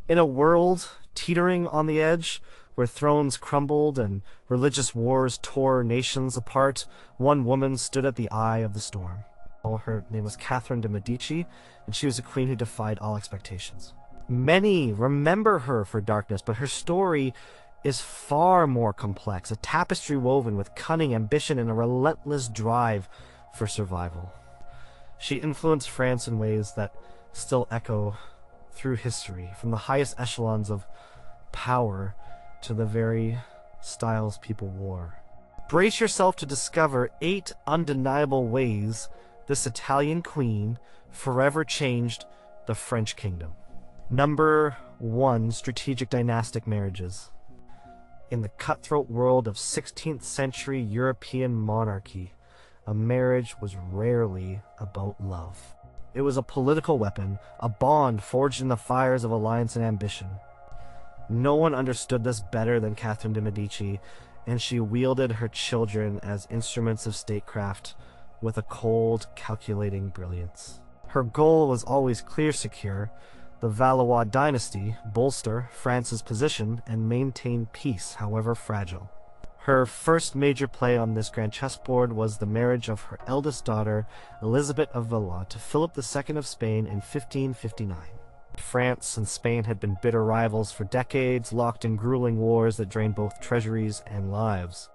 In a world teetering on the edge, where thrones crumbled and religious wars tore nations apart, one woman stood at the eye of the storm. Her name was Catherine de' Medici, and she was a queen who defied all expectations. Many remember her for darkness, but her story is far more complex, a tapestry woven with cunning, ambition, and a relentless drive for survival. She influenced France in ways that still echo through history, from the highest echelons of power to the very styles people wore. Brace yourself to discover 8 undeniable ways this Italian queen forever changed the French kingdom. Number 1, strategic dynastic marriages. In the cutthroat world of 16th century European monarchy, a marriage was rarely about love. It was a political weapon, a bond forged in the fires of alliance and ambition. No one understood this better than Catherine de' Medici, and she wielded her children as instruments of statecraft with a cold, calculating brilliance. Her goal was always clear: secure the Valois dynasty, bolster France's position, and maintain peace, however fragile. Her first major play on this grand chessboard was the marriage of her eldest daughter, Elizabeth of Valois, to Philip II of Spain in 1559. France and Spain had been bitter rivals for decades, locked in grueling wars that drained both treasuries and lives.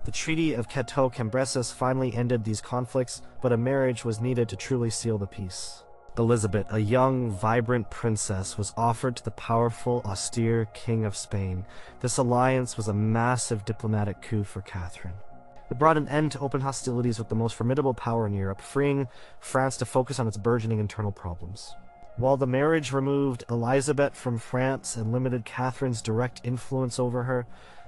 The Treaty of Cateau-Cambrésis finally ended these conflicts, but a marriage was needed to truly seal the peace. Elizabeth, a young, vibrant princess, was offered to the powerful, austere King of Spain. This alliance was a massive diplomatic coup for Catherine. It brought an end to open hostilities with the most formidable power in Europe, freeing France to focus on its burgeoning internal problems. While the marriage removed Elizabeth from France and limited Catherine's direct influence over her,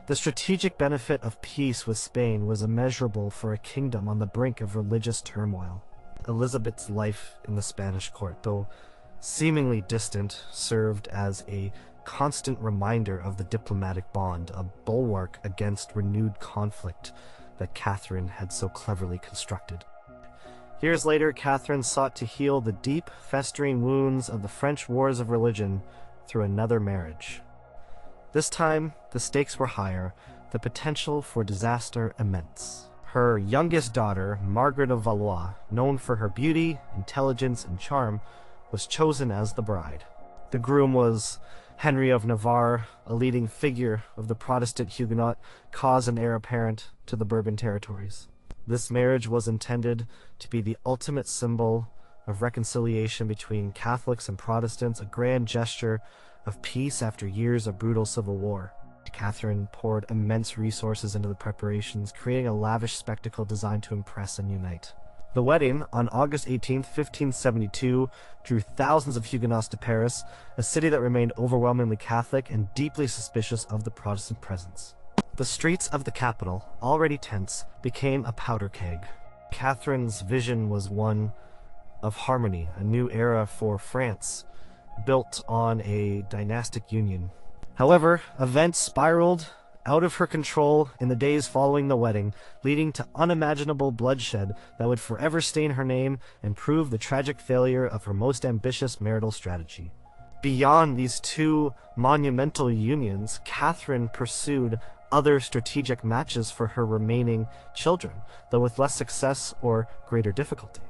the strategic benefit of peace with Spain was immeasurable for a kingdom on the brink of religious turmoil. Elizabeth's life in the Spanish court, though seemingly distant, served as a constant reminder of the diplomatic bond, a bulwark against renewed conflict that Catherine had so cleverly constructed. Years later, Catherine sought to heal the deep, festering wounds of the French wars of religion through another marriage. This time, the stakes were higher, the potential for disaster immense. Her youngest daughter, Margaret of Valois, known for her beauty, intelligence, and charm, was chosen as the bride. The groom was Henry of Navarre, a leading figure of the Protestant Huguenot cause and heir apparent to the Bourbon territories. This marriage was intended to be the ultimate symbol of reconciliation between Catholics and Protestants, a grand gesture of peace after years of brutal civil war. Catherine poured immense resources into the preparations, creating a lavish spectacle designed to impress and unite. The wedding, on August 18, 1572, drew thousands of Huguenots to Paris, a city that remained overwhelmingly Catholic and deeply suspicious of the Protestant presence. The streets of the capital, already tense, became a powder keg. Catherine's vision was one of harmony, a new era for France, built on a dynastic union. However, events spiraled out of her control in the days following the wedding, leading to unimaginable bloodshed that would forever stain her name and prove the tragic failure of her most ambitious marital strategy. Beyond these two monumental unions, Catherine pursued other strategic matches for her remaining children, though with less success or greater difficulty.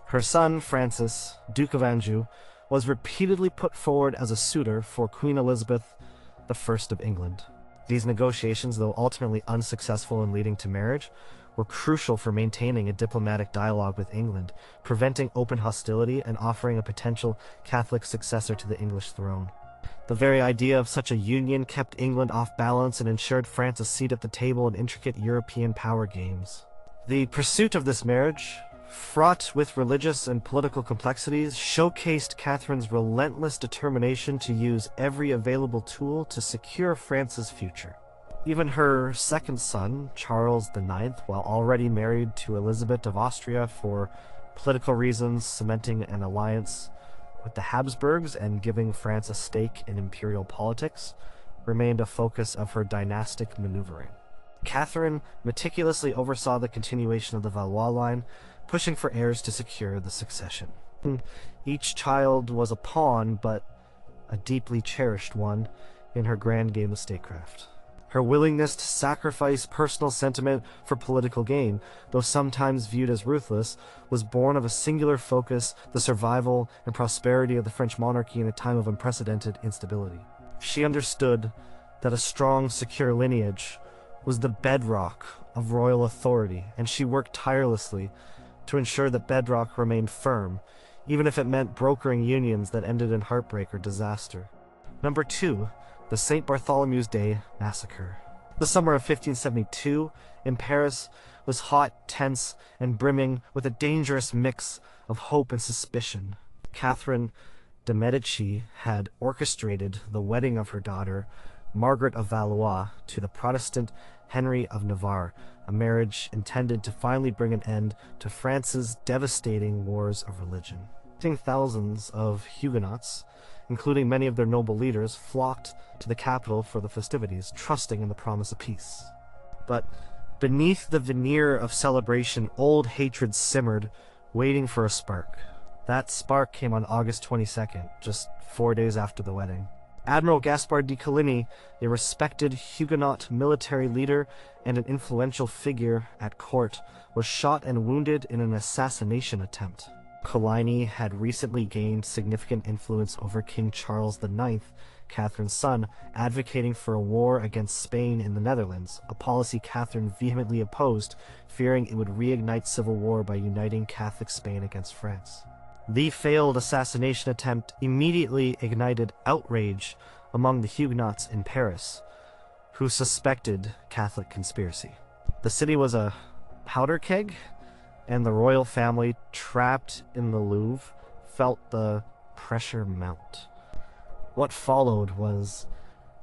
Her son, Francis, Duke of Anjou, was repeatedly put forward as a suitor for Queen Elizabeth I of England. These negotiations, though ultimately unsuccessful in leading to marriage, were crucial for maintaining a diplomatic dialogue with England, preventing open hostility and offering a potential Catholic successor to the English throne. The very idea of such a union kept England off balance and ensured France a seat at the table in intricate European power games. The pursuit of this marriage, fraught with religious and political complexities, showcased Catherine's relentless determination to use every available tool to secure France's future. Even her second son, Charles IX, while already married to Elizabeth of Austria for political reasons, cementing an alliance with the Habsburgs and giving France a stake in imperial politics, remained a focus of her dynastic maneuvering. Catherine meticulously oversaw the continuation of the Valois line, pushing for heirs to secure the succession. Each child was a pawn, but a deeply cherished one in her grand game of statecraft. Her willingness to sacrifice personal sentiment for political gain, though sometimes viewed as ruthless, was born of a singular focus: the survival and prosperity of the French monarchy in a time of unprecedented instability. She understood that a strong, secure lineage was the bedrock of royal authority, and she worked tirelessly to ensure that bedrock remained firm, even if it meant brokering unions that ended in heartbreak or disaster. Number 2. The St. Bartholomew's Day Massacre. The summer of 1572 in Paris was hot, tense, and brimming with a dangerous mix of hope and suspicion. Catherine de Medici had orchestrated the wedding of her daughter, Margaret of Valois, to the Protestant Henry of Navarre, a marriage intended to finally bring an end to France's devastating wars of religion. Thousands of Huguenots, including many of their noble leaders, flocked to the capital for the festivities, trusting in the promise of peace. But beneath the veneer of celebration, old hatred simmered, waiting for a spark. That spark came on August 22nd, just 4 days after the wedding. Admiral Gaspard de Coligny, a respected Huguenot military leader and an influential figure at court, was shot and wounded in an assassination attempt. Coligny had recently gained significant influence over King Charles IX, Catherine's son, advocating for a war against Spain in the Netherlands, a policy Catherine vehemently opposed, fearing it would reignite civil war by uniting Catholic Spain against France. The failed assassination attempt immediately ignited outrage among the Huguenots in Paris, who suspected Catholic conspiracy. The city was a powder keg, and the royal family, trapped in the Louvre, felt the pressure mount. What followed was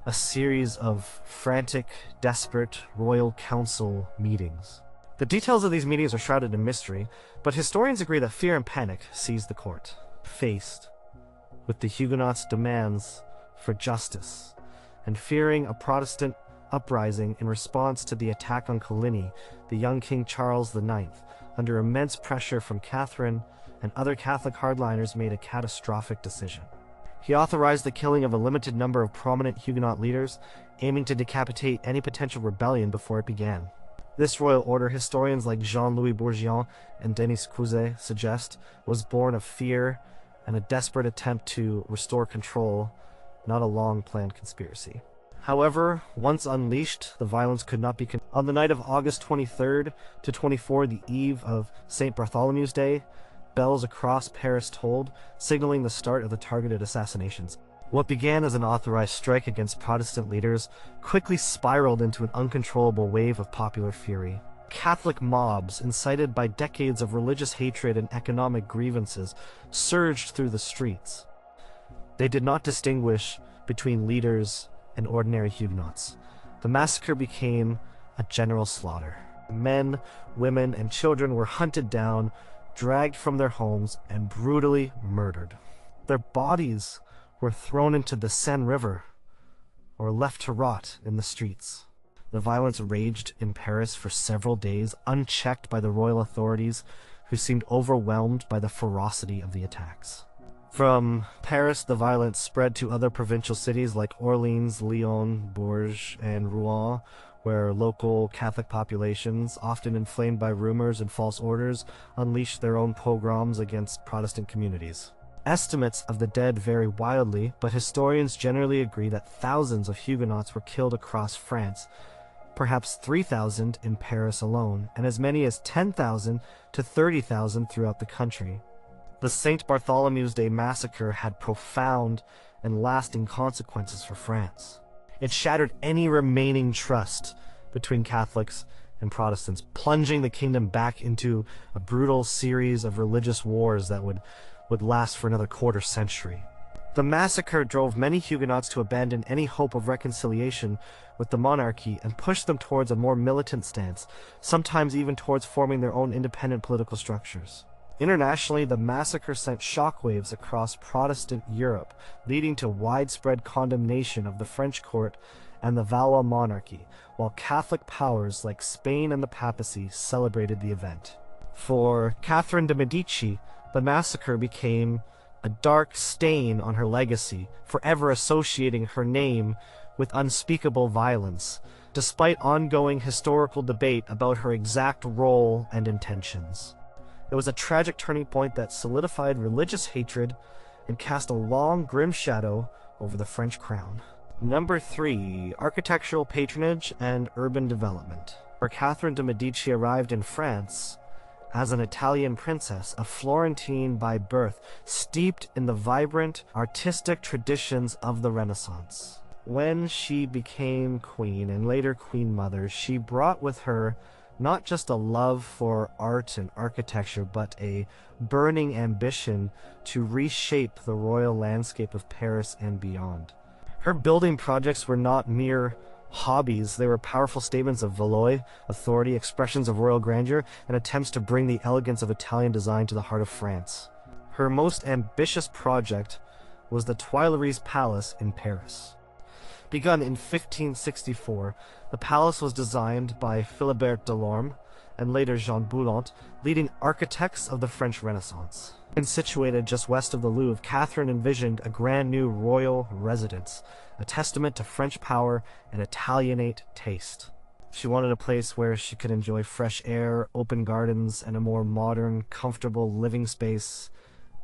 a series of frantic, desperate royal council meetings. The details of these meetings are shrouded in mystery, but historians agree that fear and panic seized the court. Faced with the Huguenots' demands for justice, and fearing a Protestant uprising in response to the attack on Coligny, the young King Charles IX, under immense pressure from Catherine and other Catholic hardliners, made a catastrophic decision. He authorized the killing of a limited number of prominent Huguenot leaders, aiming to decapitate any potential rebellion before it began. This royal order, historians like Jean-Louis Bourguignon and Denis Couzet suggest, was born of fear and a desperate attempt to restore control, not a long-planned conspiracy. However, once unleashed, the violence could not be contained. On the night of August 23rd to 24, the eve of St. Bartholomew's Day, bells across Paris tolled, signaling the start of the targeted assassinations. What began as an authorized strike against Protestant leaders quickly spiraled into an uncontrollable wave of popular fury. Catholic mobs, incited by decades of religious hatred and economic grievances, surged through the streets. They did not distinguish between leaders and ordinary Huguenots. The massacre became a general slaughter. Men, women, and children were hunted down, dragged from their homes, and brutally murdered. Their bodies were thrown into the Seine River or left to rot in the streets. The violence raged in Paris for several days, unchecked by the royal authorities, who seemed overwhelmed by the ferocity of the attacks. From Paris, the violence spread to other provincial cities like Orleans, Lyon, Bourges, and Rouen, where local Catholic populations, often inflamed by rumors and false orders, unleashed their own pogroms against Protestant communities. Estimates of the dead vary wildly, but historians generally agree that thousands of Huguenots were killed across France, perhaps 3,000 in Paris alone, and as many as 10,000 to 30,000 throughout the country. The St. Bartholomew's Day Massacre had profound and lasting consequences for France. It shattered any remaining trust between Catholics and Protestants, plunging the kingdom back into a brutal series of religious wars that would last for another quarter century. The massacre drove many Huguenots to abandon any hope of reconciliation with the monarchy and pushed them towards a more militant stance, sometimes even towards forming their own independent political structures. Internationally, the massacre sent shockwaves across Protestant Europe, leading to widespread condemnation of the French court and the Valois monarchy, while Catholic powers like Spain and the papacy celebrated the event. For Catherine de' Medici, the massacre became a dark stain on her legacy, forever associating her name with unspeakable violence, despite ongoing historical debate about her exact role and intentions. It was a tragic turning point that solidified religious hatred and cast a long, grim shadow over the French crown. Number 3. Architectural patronage and urban development. Where Catherine de' Medici arrived in France as an Italian princess, a Florentine by birth, steeped in the vibrant, artistic traditions of the Renaissance. When she became queen and later queen mother, she brought with her not just a love for art and architecture, but a burning ambition to reshape the royal landscape of Paris and beyond. Her building projects were not mere hobbies. They were powerful statements of Valois, authority, expressions of royal grandeur, and attempts to bring the elegance of Italian design to the heart of France. Her most ambitious project was the Tuileries Palace in Paris. Begun in 1564, the palace was designed by Philibert Delorme and later Jean Boulant, leading architects of the French Renaissance. And situated just west of the Louvre, Catherine envisioned a grand new royal residence, a testament to French power and Italianate taste. She wanted a place where she could enjoy fresh air, open gardens, and a more modern, comfortable living space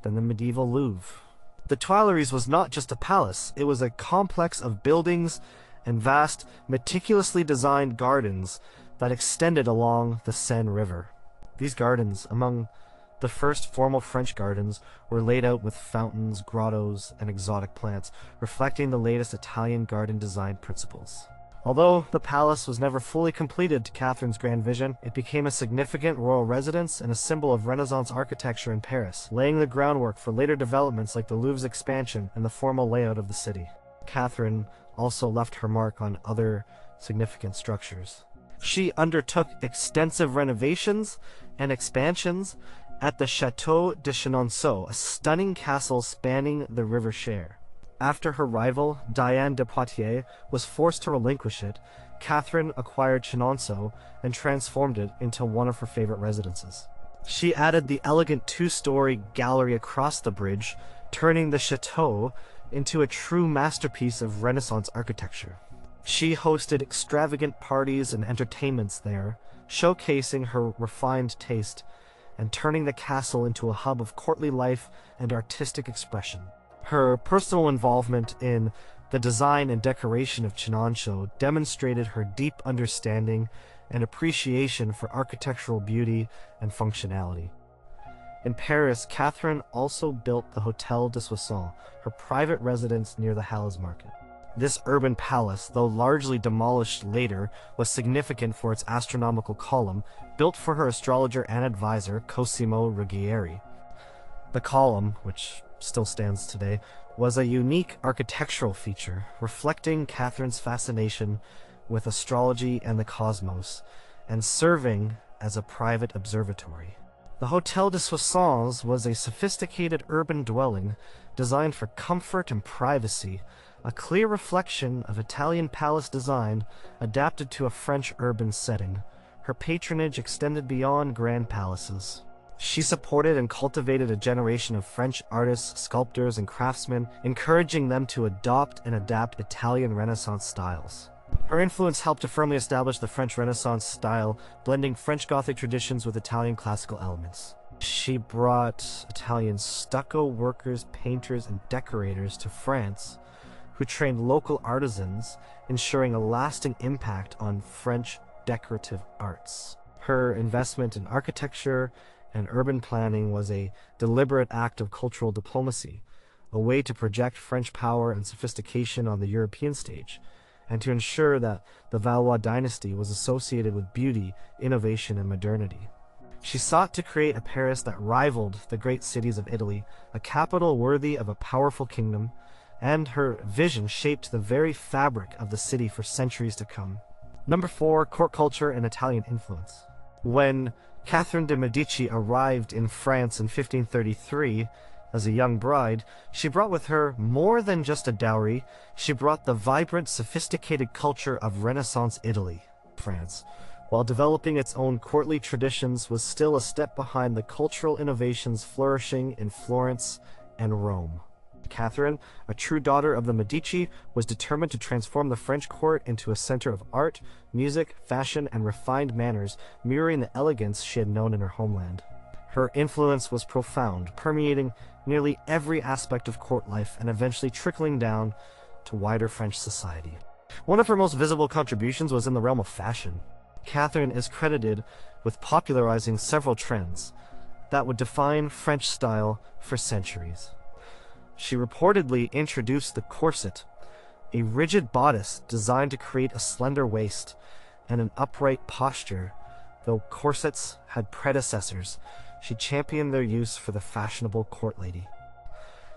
than the medieval Louvre. The Tuileries was not just a palace, it was a complex of buildings and vast, meticulously designed gardens that extended along the Seine River. These gardens, among the first formal French gardens, were laid out with fountains, grottos, and exotic plants, reflecting the latest Italian garden design principles. Although the palace was never fully completed to Catherine's grand vision, it became a significant royal residence and a symbol of Renaissance architecture in Paris, laying the groundwork for later developments like the Louvre's expansion and the formal layout of the city. Catherine also left her mark on other significant structures. She undertook extensive renovations and expansions at the Château de Chenonceau, a stunning castle spanning the River Cher. After her rival, Diane de Poitiers, was forced to relinquish it, Catherine acquired Chenonceau and transformed it into one of her favorite residences. She added the elegant two-story gallery across the bridge, turning the chateau into a true masterpiece of Renaissance architecture. She hosted extravagant parties and entertainments there, showcasing her refined taste and turning the castle into a hub of courtly life and artistic expression. Her personal involvement in the design and decoration of Chenonceau demonstrated her deep understanding and appreciation for architectural beauty and functionality. In Paris, Catherine also built the Hôtel de Soissons, her private residence near the Halles Market. This urban palace, though largely demolished later, was significant for its astronomical column, built for her astrologer and advisor, Cosimo Ruggieri. The column, which still stands today, was a unique architectural feature, reflecting Catherine's fascination with astrology and the cosmos, and serving as a private observatory. The Hôtel de Soissons was a sophisticated urban dwelling designed for comfort and privacy, a clear reflection of Italian palace design adapted to a French urban setting. Her patronage extended beyond grand palaces. She supported and cultivated a generation of French artists, sculptors, and craftsmen, encouraging them to adopt and adapt Italian Renaissance styles. Her influence helped to firmly establish the French Renaissance style, blending French Gothic traditions with Italian classical elements. She brought Italian stucco workers, painters, and decorators to France, who trained local artisans, ensuring a lasting impact on French decorative arts. Her investment in architecture and urban planning was a deliberate act of cultural diplomacy, a way to project French power and sophistication on the European stage, and to ensure that the Valois dynasty was associated with beauty, innovation, and modernity. She sought to create a Paris that rivaled the great cities of Italy, a capital worthy of a powerful kingdom, and her vision shaped the very fabric of the city for centuries to come. Number 4, court culture and Italian influence. When Catherine de' Medici arrived in France in 1533 as a young bride, she brought with her more than just a dowry. She brought the vibrant, sophisticated culture of Renaissance Italy. France, while developing its own courtly traditions, was still a step behind the cultural innovations flourishing in Florence and Rome. Catherine, a true daughter of the Medici, was determined to transform the French court into a center of art, music, fashion, and refined manners, mirroring the elegance she had known in her homeland. Her influence was profound, permeating nearly every aspect of court life and eventually trickling down to wider French society. One of her most visible contributions was in the realm of fashion. Catherine is credited with popularizing several trends that would define French style for centuries. She reportedly introduced the corset, a rigid bodice designed to create a slender waist and an upright posture. Though corsets had predecessors, she championed their use for the fashionable court lady.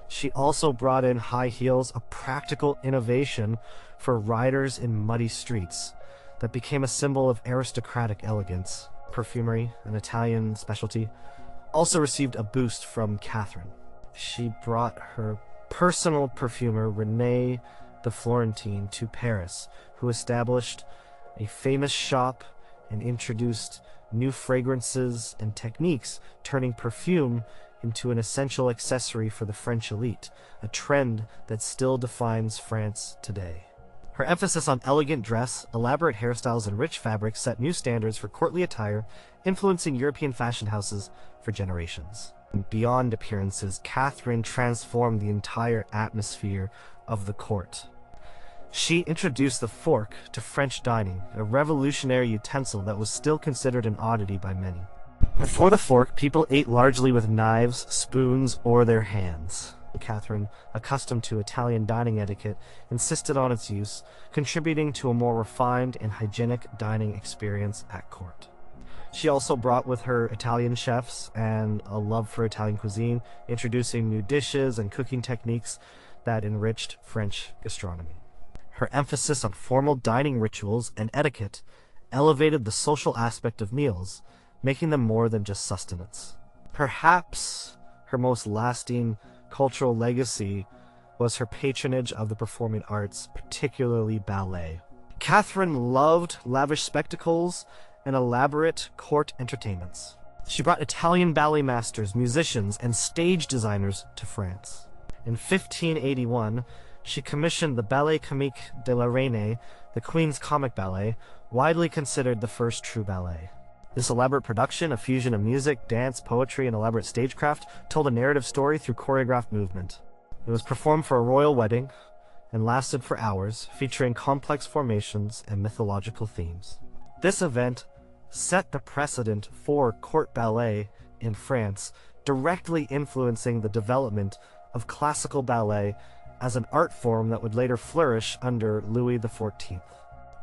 She also brought in high heels, a practical innovation for riders in muddy streets that became a symbol of aristocratic elegance. Perfumery, an Italian specialty, also received a boost from Catherine. She brought her personal perfumer, René the Florentine, to Paris, who established a famous shop and introduced new fragrances and techniques, turning perfume into an essential accessory for the French elite, a trend that still defines France today. Her emphasis on elegant dress, elaborate hairstyles, and rich fabrics set new standards for courtly attire, influencing European fashion houses for generations. Beyond appearances, Catherine transformed the entire atmosphere of the court. She introduced the fork to French dining, a revolutionary utensil that was still considered an oddity by many. Before the fork, people ate largely with knives, spoons, or their hands. Catherine, accustomed to Italian dining etiquette, insisted on its use, contributing to a more refined and hygienic dining experience at court. She also brought with her Italian chefs and a love for Italian cuisine, introducing new dishes and cooking techniques that enriched French gastronomy. Her emphasis on formal dining rituals and etiquette elevated the social aspect of meals, making them more than just sustenance. Perhaps her most lasting cultural legacy was her patronage of the performing arts, particularly ballet. Catherine loved lavish spectacles and elaborate court entertainments. She brought Italian ballet masters, musicians, and stage designers to France. In 1581, she commissioned the Ballet Comique de la Reine, the Queen's comic ballet, widely considered the first true ballet. This elaborate production, a fusion of music, dance, poetry, and elaborate stagecraft, told a narrative story through choreographed movement. It was performed for a royal wedding and lasted for hours, featuring complex formations and mythological themes. This event set the precedent for court ballet in France, directly influencing the development of classical ballet as an art form that would later flourish under Louis XIV.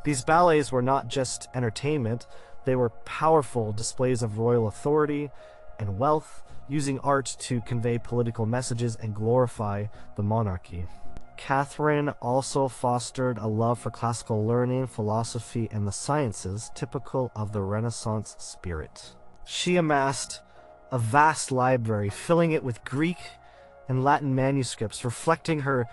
These ballets were not just entertainment, they were powerful displays of royal authority and wealth, using art to convey political messages and glorify the monarchy. Catherine also fostered a love for classical learning, philosophy, and the sciences, typical of the Renaissance spirit. She amassed a vast library, filling it with Greek and Latin manuscripts, reflecting her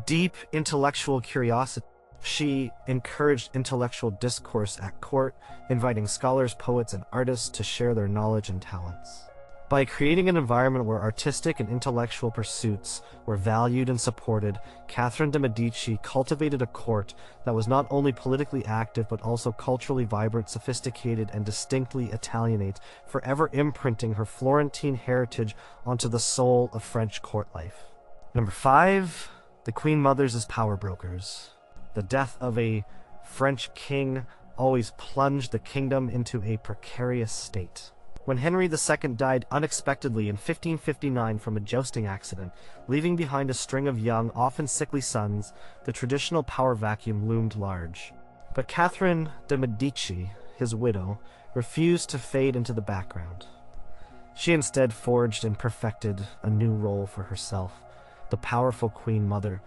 deep intellectual curiosity. She encouraged intellectual discourse at court, inviting scholars, poets, and artists to share their knowledge and talents. By creating an environment where artistic and intellectual pursuits were valued and supported, Catherine de' Medici cultivated a court that was not only politically active but also culturally vibrant, sophisticated, and distinctly Italianate, forever imprinting her Florentine heritage onto the soul of French court life. Number 5. The Queen Mothers as power brokers. The death of a French king always plunged the kingdom into a precarious state. When Henry II died unexpectedly in 1559 from a jousting accident, leaving behind a string of young, often sickly sons, the traditional power vacuum loomed large. But Catherine de' Medici, his widow, refused to fade into the background. She instead forged and perfected a new role for herself, the powerful Queen Mother,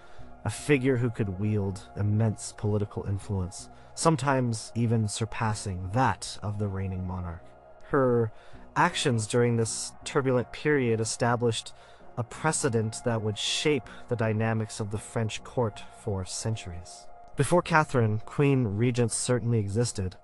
a figure who could wield immense political influence, sometimes even surpassing that of the reigning monarch. Her actions during this turbulent period established a precedent that would shape the dynamics of the French court for centuries. Before Catherine, queen regents certainly existed,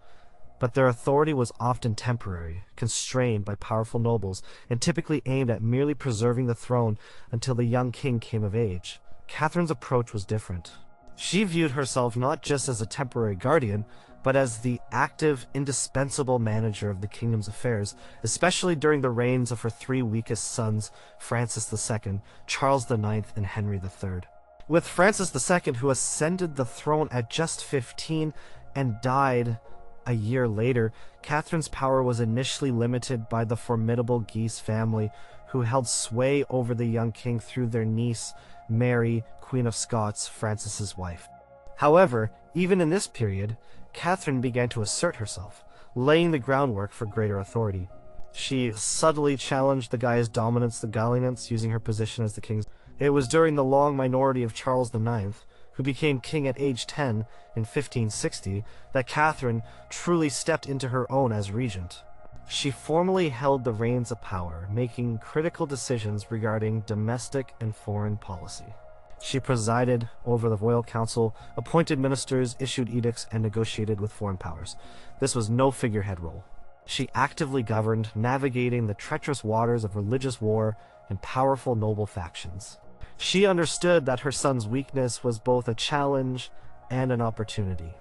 but their authority was often temporary, constrained by powerful nobles, and typically aimed at merely preserving the throne until the young king came of age. Catherine's approach was different. She viewed herself not just as a temporary guardian, but as the active, indispensable manager of the kingdom's affairs, especially during the reigns of her three weakest sons, Francis II, Charles IX, and Henry III. With Francis II, who ascended the throne at just 15 and died a year later, Catherine's power was initially limited by the formidable Guise family, who held sway over the young king through their niece, Mary, Queen of Scots, Francis's wife. However, even in this period, Catherine began to assert herself, laying the groundwork for greater authority. She subtly challenged the Guise dominance, using her position as the king's. It was during the long minority of Charles IX, who became king at age 10 in 1560, that Catherine truly stepped into her own as regent. She formally held the reins of power, making critical decisions regarding domestic and foreign policy. She presided over the royal council, appointed ministers, issued edicts, and negotiated with foreign powers. This was no figurehead role. She actively governed, navigating the treacherous waters of religious war and powerful noble factions. She understood that her son's weakness was both a challenge and an opportunity.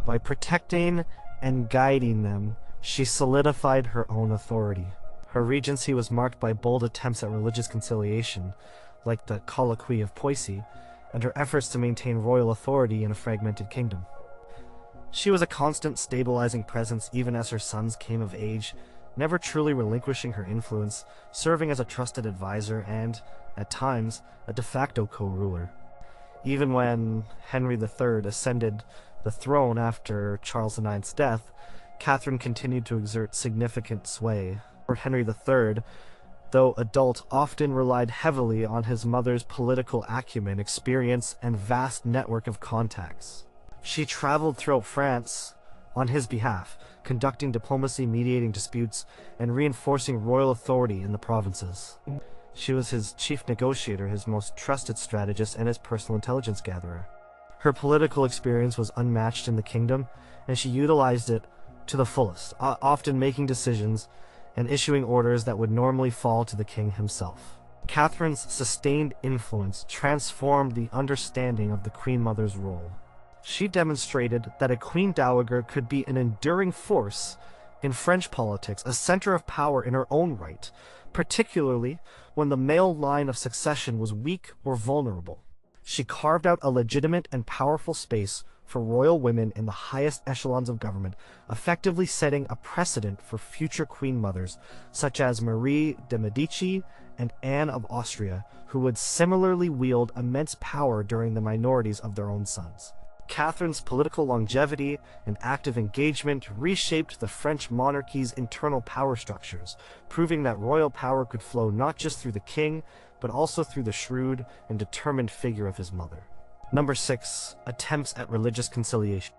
By protecting and guiding them, she solidified her own authority. Her regency was marked by bold attempts at religious conciliation, like the Colloquy of Poissy, and her efforts to maintain royal authority in a fragmented kingdom. She was a constant stabilizing presence even as her sons came of age, never truly relinquishing her influence, serving as a trusted advisor and, at times, a de facto co-ruler. Even when Henry III ascended the throne after Charles IX's death, Catherine continued to exert significant sway. Henry III, though adult, often relied heavily on his mother's political acumen, experience, and vast network of contacts. She traveled throughout France on his behalf, conducting diplomacy, mediating disputes, and reinforcing royal authority in the provinces. She was his chief negotiator, his most trusted strategist, and his personal intelligence gatherer. Her political experience was unmatched in the kingdom, and she utilized it to the fullest, often making decisions and issuing orders that would normally fall to the king himself. Catherine's sustained influence transformed the understanding of the Queen Mother's role. She demonstrated that a Queen Dowager could be an enduring force in French politics, a center of power in her own right, particularly when the male line of succession was weak or vulnerable. She carved out a legitimate and powerful space for royal women in the highest echelons of government, effectively setting a precedent for future queen mothers, such as Marie de Medici and Anne of Austria, who would similarly wield immense power during the minorities of their own sons. Catherine's political longevity and active engagement reshaped the French monarchy's internal power structures, proving that royal power could flow not just through the king, but also through the shrewd and determined figure of his mother. Number 6. Attempts at religious conciliation.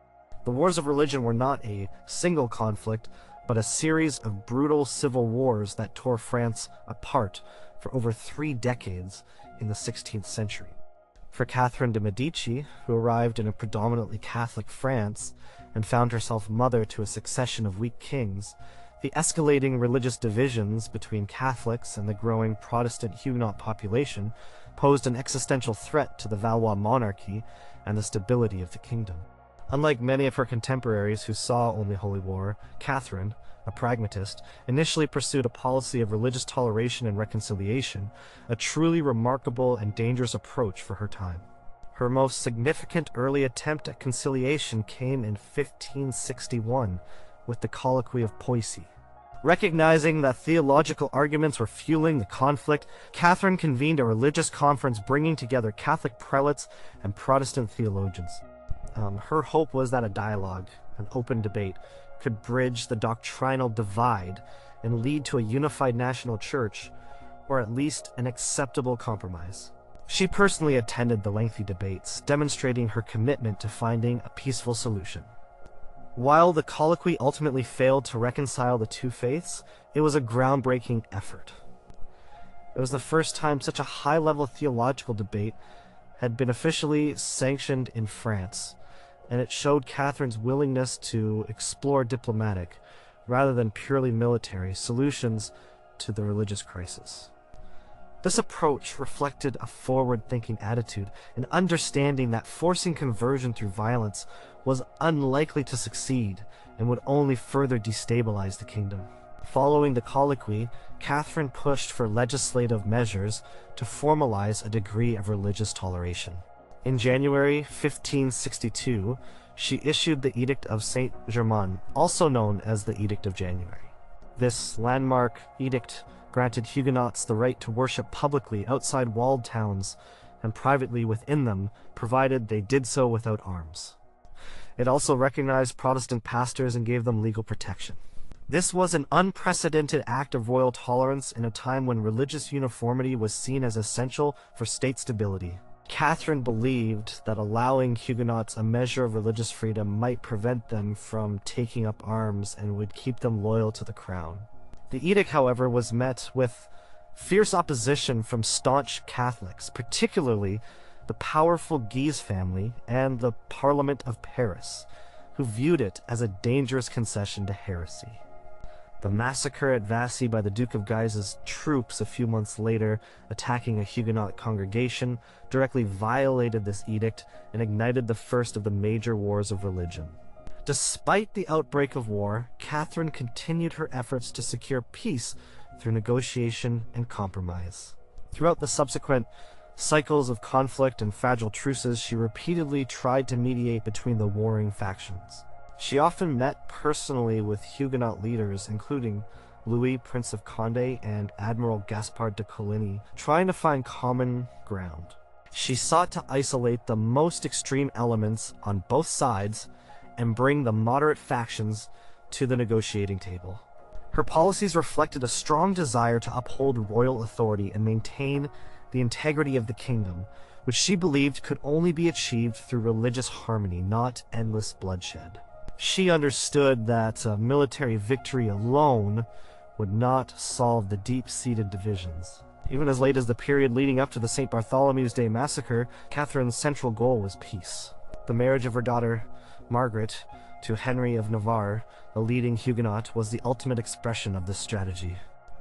The wars of religion were not a single conflict, but a series of brutal civil wars that tore France apart for over 3 decades in the 16th century. For Catherine de Medici, who arrived in a predominantly Catholic France and found herself mother to a succession of weak kings, the escalating religious divisions between Catholics and the growing Protestant Huguenot population posed an existential threat to the Valois monarchy and the stability of the kingdom. Unlike many of her contemporaries who saw only holy war, Catherine, a pragmatist, initially pursued a policy of religious toleration and reconciliation, a truly remarkable and dangerous approach for her time. Her most significant early attempt at conciliation came in 1561 with the Colloquy of Poissy. Recognizing that theological arguments were fueling the conflict, Catherine convened a religious conference bringing together Catholic prelates and Protestant theologians. Her hope was that a dialogue, an open debate, could bridge the doctrinal divide and lead to a unified national church, or at least an acceptable compromise. She personally attended the lengthy debates, demonstrating her commitment to finding a peaceful solution. While the colloquy ultimately failed to reconcile the two faiths, it was a groundbreaking effort. It was the first time such a high-level theological debate had been officially sanctioned in France, and it showed Catherine's willingness to explore diplomatic, rather than purely military, solutions to the religious crisis. This approach reflected a forward-thinking attitude, an understanding that forcing conversion through violence was unlikely to succeed and would only further destabilize the kingdom. Following the colloquy, Catherine pushed for legislative measures to formalize a degree of religious toleration. In January 1562, she issued the Edict of Saint-Germain, also known as the Edict of January. This landmark edict granted Huguenots the right to worship publicly outside walled towns and privately within them, provided they did so without arms. It also recognized Protestant pastors and gave them legal protection. This was an unprecedented act of royal tolerance in a time when religious uniformity was seen as essential for state stability. Catherine believed that allowing Huguenots a measure of religious freedom might prevent them from taking up arms and would keep them loyal to the crown. The edict, however, was met with fierce opposition from staunch Catholics, particularly the powerful Guise family and the Parliament of Paris, who viewed it as a dangerous concession to heresy. The massacre at Vassy by the Duke of Guise's troops a few months later, attacking a Huguenot congregation, directly violated this edict and ignited the first of the major wars of religion. Despite the outbreak of war, Catherine continued her efforts to secure peace through negotiation and compromise. Throughout the subsequent cycles of conflict and fragile truces, she repeatedly tried to mediate between the warring factions. She often met personally with Huguenot leaders, including Louis, Prince of Condé, and Admiral Gaspard de Coligny, trying to find common ground. She sought to isolate the most extreme elements on both sides and bring the moderate factions to the negotiating table. Her policies reflected a strong desire to uphold royal authority and maintain the integrity of the kingdom, which she believed could only be achieved through religious harmony, not endless bloodshed. She understood that military victory alone would not solve the deep-seated divisions. Even as late as the period leading up to the St. Bartholomew's Day massacre, Catherine's central goal was peace. The marriage of her daughter, Margaret, to Henry of Navarre, a leading Huguenot, was the ultimate expression of this strategy.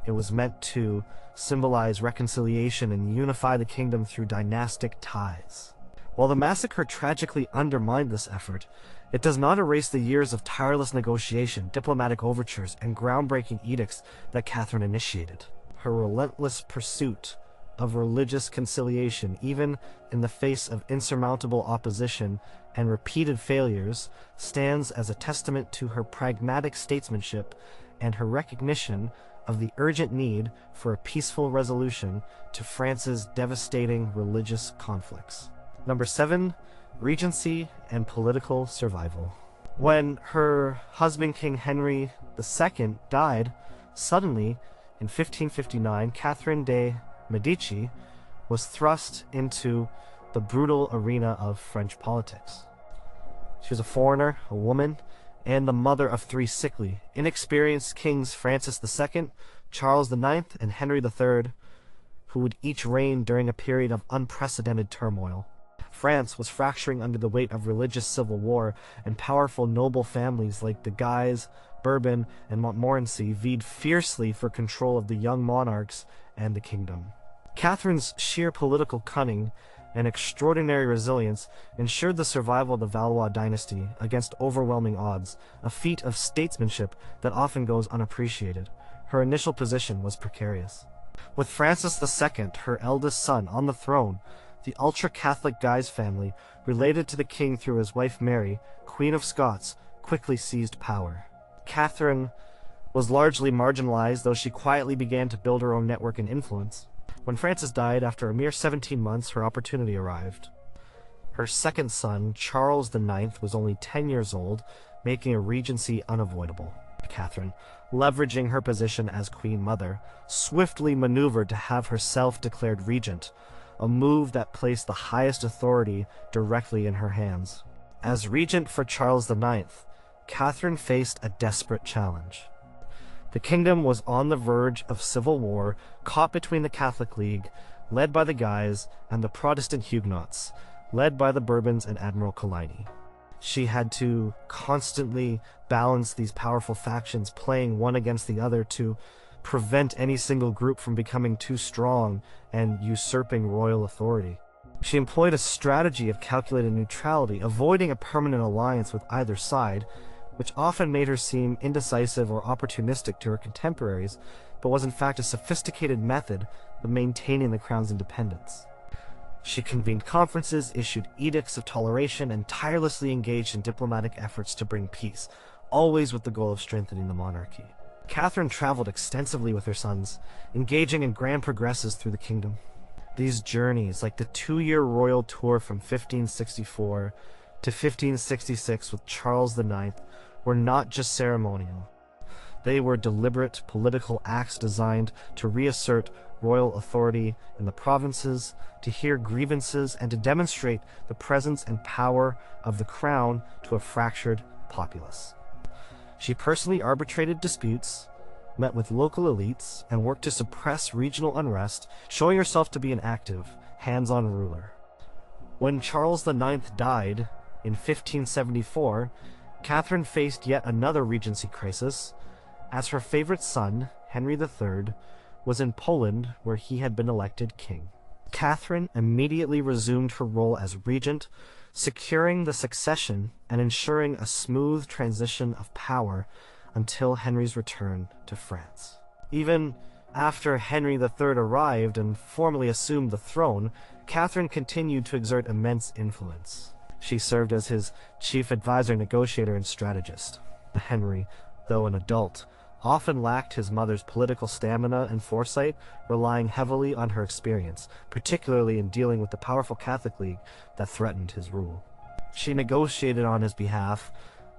It was meant to symbolize reconciliation and unify the kingdom through dynastic ties. While the massacre tragically undermined this effort, it does not erase the years of tireless negotiation, diplomatic overtures, and groundbreaking edicts that Catherine initiated. Her relentless pursuit of religious conciliation, even in the face of insurmountable opposition and repeated failures, stands as a testament to her pragmatic statesmanship and her recognition of the urgent need for a peaceful resolution to France's devastating religious conflicts. Number 7. Regency and political survival. When her husband, King Henry II, died suddenly in 1559, Catherine de' Medici was thrust into the brutal arena of French politics. She was a foreigner, a woman, and the mother of 3 sickly, inexperienced kings, Francis II, Charles IX, and Henry III, who would each reign during a period of unprecedented turmoil. France was fracturing under the weight of religious civil war, and powerful noble families like the Guise, Bourbon, and Montmorency vied fiercely for control of the young monarchs and the kingdom. Catherine's sheer political cunning and extraordinary resilience ensured the survival of the Valois dynasty against overwhelming odds, a feat of statesmanship that often goes unappreciated. Her initial position was precarious. With Francis II, her eldest son, on the throne, the ultra-Catholic Guise family, related to the king through his wife Mary, Queen of Scots, quickly seized power. Catherine was largely marginalized, though she quietly began to build her own network and influence. When Francis died, after a mere 17 months, her opportunity arrived. Her second son, Charles IX, was only 10 years old, making a regency unavoidable. Catherine, leveraging her position as Queen Mother, swiftly maneuvered to have herself declared regent, a move that placed the highest authority directly in her hands. As regent for Charles IX, Catherine faced a desperate challenge. The kingdom was on the verge of civil war, caught between the Catholic League, led by the Guise, and the Protestant Huguenots, led by the Bourbons and Admiral Coligny. She had to constantly balance these powerful factions, playing one against the other to prevent any single group from becoming too strong and usurping royal authority. She employed a strategy of calculated neutrality, avoiding a permanent alliance with either side, which often made her seem indecisive or opportunistic to her contemporaries, but was in fact a sophisticated method of maintaining the crown's independence. She convened conferences, issued edicts of toleration, and tirelessly engaged in diplomatic efforts to bring peace, always with the goal of strengthening the monarchy. Catherine traveled extensively with her sons, engaging in grand progresses through the kingdom. These journeys, like the 2-year royal tour from 1564 to 1566 with Charles IX, were not just ceremonial. They were deliberate political acts designed to reassert royal authority in the provinces, to hear grievances, and to demonstrate the presence and power of the crown to a fractured populace. She personally arbitrated disputes, met with local elites, and worked to suppress regional unrest, showing herself to be an active, hands-on ruler. When Charles IX died in 1574, Catherine faced yet another regency crisis, as her favorite son, Henry III, was in Poland, where he had been elected king. Catherine immediately resumed her role as regent, securing the succession and ensuring a smooth transition of power until Henry's return to France. Even after Henry III arrived and formally assumed the throne, Catherine continued to exert immense influence. She served as his chief advisor, negotiator, and strategist. Henry, though an adult, often lacked his mother's political stamina and foresight, relying heavily on her experience, particularly in dealing with the powerful Catholic League that threatened his rule. She negotiated on his behalf,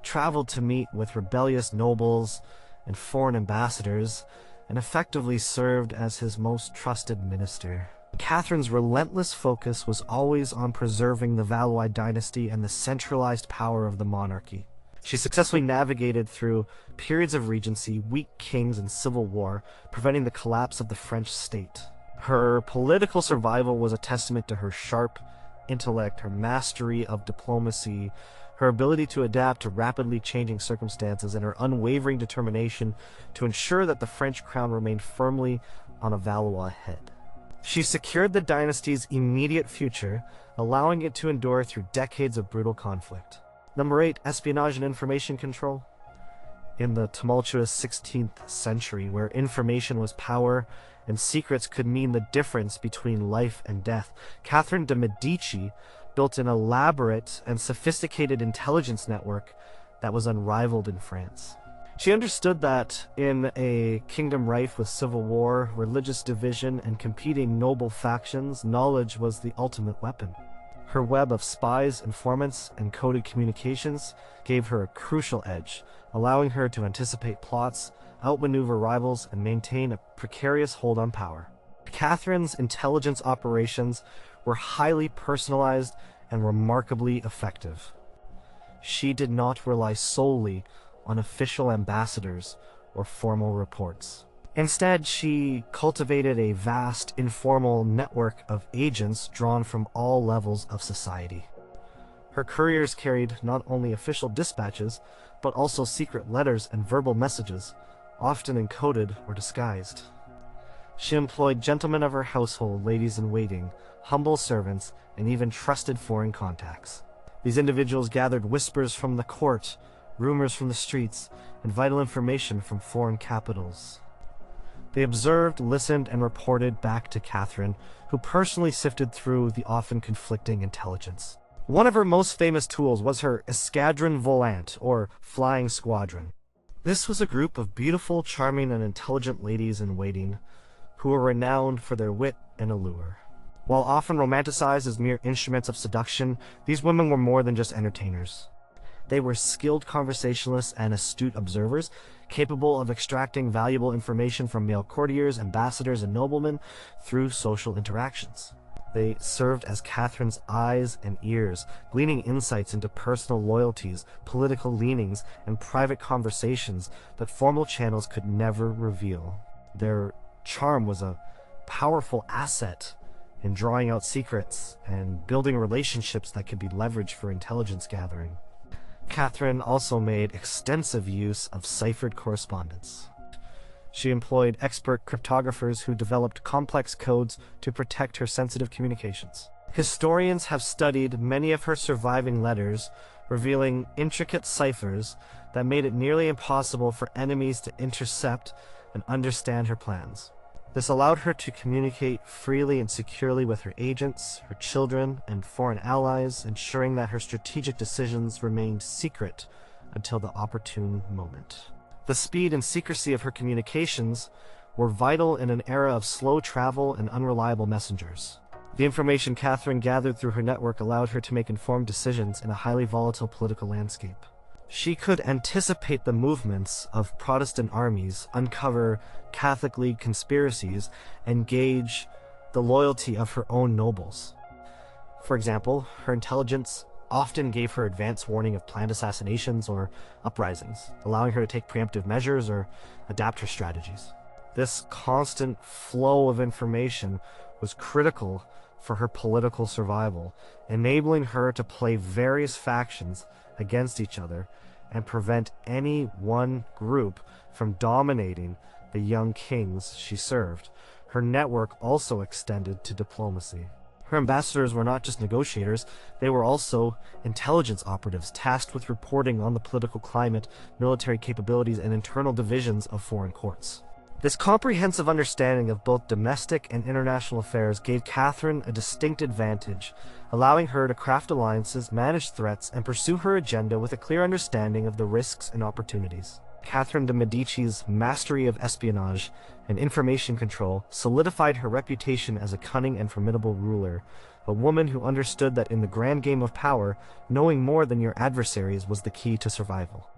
traveled to meet with rebellious nobles and foreign ambassadors, and effectively served as his most trusted minister. Catherine's relentless focus was always on preserving the Valois dynasty and the centralized power of the monarchy. She successfully navigated through periods of regency, weak kings, and civil war, preventing the collapse of the French state. Her political survival was a testament to her sharp intellect, her mastery of diplomacy, her ability to adapt to rapidly changing circumstances, and her unwavering determination to ensure that the French crown remained firmly on a Valois head. She secured the dynasty's immediate future, allowing it to endure through decades of brutal conflict. Number 8. Espionage and information control. In the tumultuous 16th century, where information was power and secrets could mean the difference between life and death, Catherine de' Medici built an elaborate and sophisticated intelligence network that was unrivaled in France. She understood that in a kingdom rife with civil war, religious division, and competing noble factions, knowledge was the ultimate weapon. Her web of spies, informants, and coded communications gave her a crucial edge, allowing her to anticipate plots, outmaneuver rivals, and maintain a precarious hold on power. Catherine's intelligence operations were highly personalized and remarkably effective. She did not rely solely on official ambassadors or formal reports. Instead, she cultivated a vast, informal network of agents drawn from all levels of society. Her couriers carried not only official dispatches, but also secret letters and verbal messages, often encoded or disguised. She employed gentlemen of her household, ladies-in-waiting, humble servants, and even trusted foreign contacts. These individuals gathered whispers from the court, rumors from the streets, and vital information from foreign capitals. They observed, listened, and reported back to Catherine, who personally sifted through the often conflicting intelligence. One of her most famous tools was her escadron volant, or flying squadron. This was a group of beautiful, charming, and intelligent ladies-in-waiting who were renowned for their wit and allure. While often romanticized as mere instruments of seduction, these women were more than just entertainers. They were skilled conversationalists and astute observers, capable of extracting valuable information from male courtiers, ambassadors, and noblemen through social interactions. They served as Catherine's eyes and ears, gleaning insights into personal loyalties, political leanings, and private conversations that formal channels could never reveal. Their charm was a powerful asset in drawing out secrets and building relationships that could be leveraged for intelligence gathering. Catherine also made extensive use of ciphered correspondence. She employed expert cryptographers who developed complex codes to protect her sensitive communications. Historians have studied many of her surviving letters, revealing intricate ciphers that made it nearly impossible for enemies to intercept and understand her plans. This allowed her to communicate freely and securely with her agents, her children, and foreign allies, ensuring that her strategic decisions remained secret until the opportune moment. The speed and secrecy of her communications were vital in an era of slow travel and unreliable messengers. The information Catherine gathered through her network allowed her to make informed decisions in a highly volatile political landscape. She could anticipate the movements of Protestant armies, uncover Catholic League conspiracies, and gauge the loyalty of her own nobles. For example, her intelligence often gave her advance warning of planned assassinations or uprisings, allowing her to take preemptive measures or adapt her strategies. This constant flow of information was critical for her political survival, enabling her to play various factions against each other and prevent any one group from dominating the young kings she served. Her network also extended to diplomacy. Her ambassadors were not just negotiators, they were also intelligence operatives tasked with reporting on the political climate, military capabilities, and internal divisions of foreign courts. This comprehensive understanding of both domestic and international affairs gave Catherine a distinct advantage, allowing her to craft alliances, manage threats, and pursue her agenda with a clear understanding of the risks and opportunities. Catherine de' Medici's mastery of espionage and information control solidified her reputation as a cunning and formidable ruler, a woman who understood that in the grand game of power, knowing more than your adversaries was the key to survival.